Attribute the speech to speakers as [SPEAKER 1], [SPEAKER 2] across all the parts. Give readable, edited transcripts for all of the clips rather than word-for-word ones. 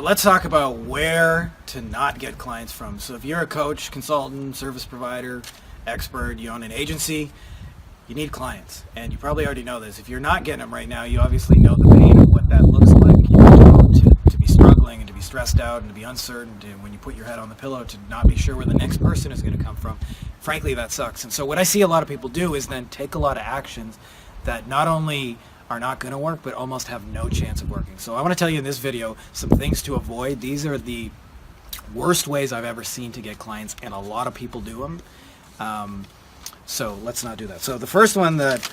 [SPEAKER 1] So let's talk about where to not get clients from. So if you're a coach, consultant, service provider, expert, you own an agency, you need clients. And you probably already know this. If you're not getting them right now, you obviously know the pain of what that looks like. You know, to be struggling and to be stressed out and to be uncertain, and when you put your head on the pillow to not be sure where the next person is going to come from. Frankly, that sucks. And so what I see a lot of people do is then take a lot of actions that not only are not going to work, but almost have no chance of working. So I want to tell you in this video some things to avoid. These are the worst ways I've ever seen to get clients, and a lot of people do them. So let's not do that. So the first one that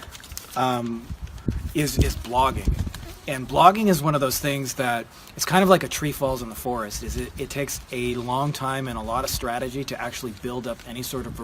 [SPEAKER 1] is blogging. And blogging is one of those things that it's kind of like a tree falls in the forest. It takes a long time and a lot of strategy to actually build up any sort of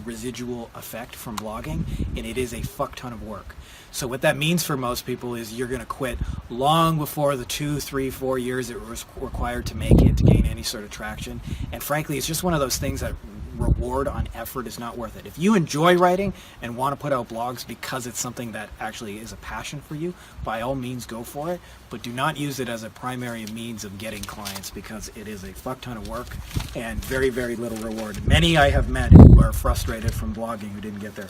[SPEAKER 1] residual effect from blogging, and it is a fuck ton of work. So what that means for most people is you're going to quit long before the 2, 3, 4 years it was required to make it to gain any sort of traction. And frankly, it's just one of those things that reward on effort is not worth it. If you enjoy writing and want to put out blogs because it's something that actually is a passion for you, by all means go for it, but do not use it as a primary means of getting clients, because it is a fuck ton of work and very, very little reward. Many I have met who are frustrated from blogging who didn't get there.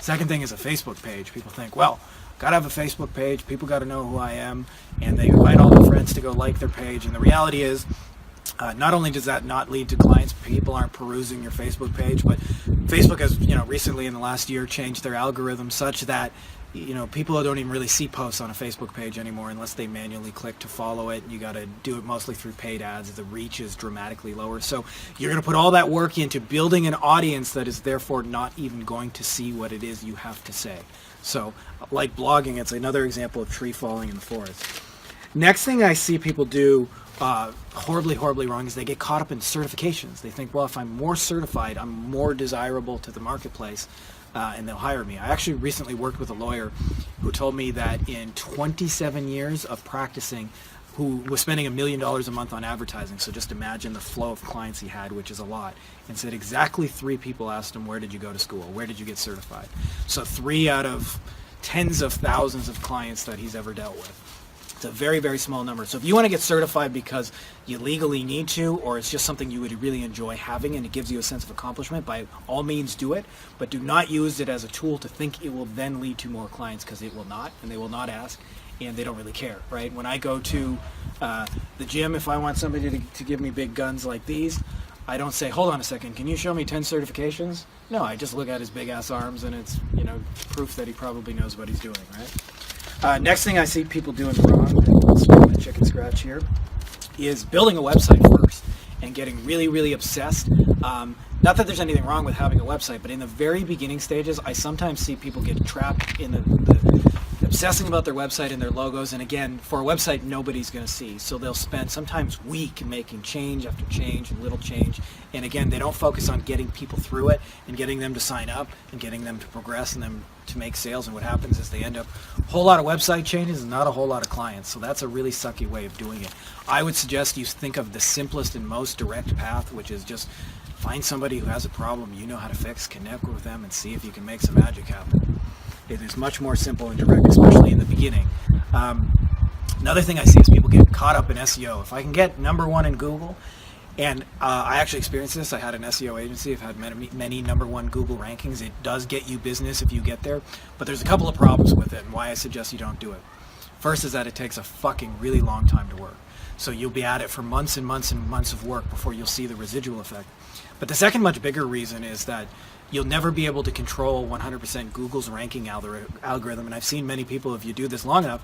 [SPEAKER 1] Second thing is a Facebook page. People think, well, gotta have a Facebook page, people gotta know who I am, and they invite all their friends to go like their page. And the reality is, not only does that not lead to clients, people aren't perusing your Facebook page, but Facebook has, recently in the last year changed their algorithm such that, people don't even really see posts on a Facebook page anymore unless they manually click to follow it. You got to do it mostly through paid ads. The reach is dramatically lower. So you're going to put all that work into building an audience that is therefore not even going to see what it is you have to say. So like blogging, it's another example of tree falling in the forest. Next thing I see people do horribly wrong is they get caught up in certifications. They think, well, if I'm more certified, I'm more desirable to the marketplace, and they'll hire me. I actually recently worked with a lawyer who told me that in 27 years of practicing, who was spending $1 million a month on advertising, so just imagine the flow of clients he had, which is a lot, and said exactly 3 people asked him, where did you go to school? Where did you get certified? So 3 out of tens of thousands of clients that he's ever dealt with. It's a very, very small number. So if you want to get certified because you legally need to, or it's just something you would really enjoy having and it gives you a sense of accomplishment, by all means do it, but do not use it as a tool to think it will then lead to more clients, because it will not, and they will not ask, and they don't really care, right? When I go to the gym, if I want somebody to give me big guns like these, I don't say, hold on a second, can you show me 10 certifications? No, I just look at his big ass arms, and it's, proof that he probably knows what he's doing, right? Next thing I see people doing wrong, let's start with the chicken scratch here, is building a website first and getting really, really obsessed. Not that there's anything wrong with having a website, but in the very beginning stages, I sometimes see people get trapped in the obsessing about their website and their logos. And again, for a website, nobody's going to see. So they'll spend sometimes weeks making change after change, little change. And again, they don't focus on getting people through it and getting them to sign up and getting them to progress and them to make sales. And what happens is they end up a whole lot of website changes and not a whole lot of clients. So that's a really sucky way of doing it. I would suggest you think of the simplest and most direct path, which is just find somebody who has a problem you know how to fix, connect with them, and see if you can make some magic happen. It is much more simple and direct, especially in the beginning. Another thing I see is people get caught up in SEO. If I can get #1 in Google, and I actually experienced this. I had an SEO agency. I've had many #1 Google rankings. It does get you business if you get there, but there's a couple of problems with it and why I suggest you don't do it. First is that it takes a fucking really long time to work. So you'll be at it for months and months and months of work before you'll see the residual effect. But the second much bigger reason is that you'll never be able to control 100% Google's ranking algorithm. And I've seen many people, if you do this long enough,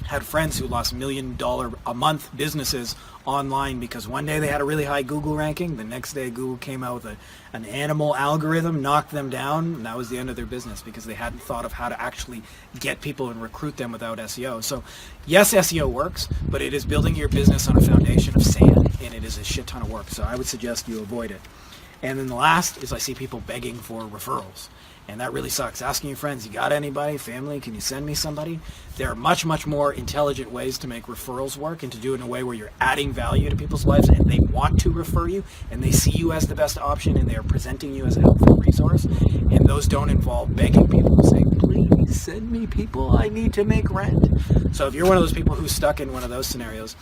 [SPEAKER 1] had friends who lost $1 million a month businesses online because one day they had a really high Google ranking, the next day Google came out with an animal algorithm, knocked them down, and that was the end of their business because they hadn't thought of how to actually get people and recruit them without SEO. So yes, SEO works, but it is building your business on a foundation of sand, and it is a shit ton of work. So I would suggest you avoid it. And then the last is I see people begging for referrals. And that really sucks. Asking your friends, you got anybody, family, can you send me somebody? There are much, much more intelligent ways to make referrals work and to do it in a way where you're adding value to people's lives and they want to refer you and they see you as the best option and they're presenting you as a helpful resource. And those don't involve begging people, saying, please send me people, I need to make rent. So if you're one of those people who's stuck in one of those scenarios,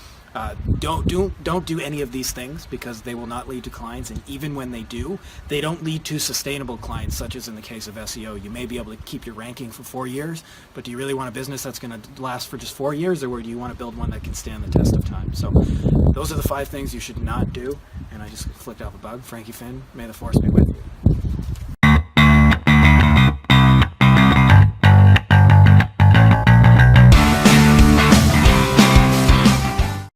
[SPEAKER 1] Don't do any of these things, because they will not lead to clients, and even when they do, they don't lead to sustainable clients, such as in the case of SEO. You may be able to keep your ranking for 4 years, but do you really want a business that's going to last for just 4 years, or do you want to build one that can stand the test of time? So those are the 5 things you should not do. And I just flicked off a bug. Frankie Finn, may the force be with you.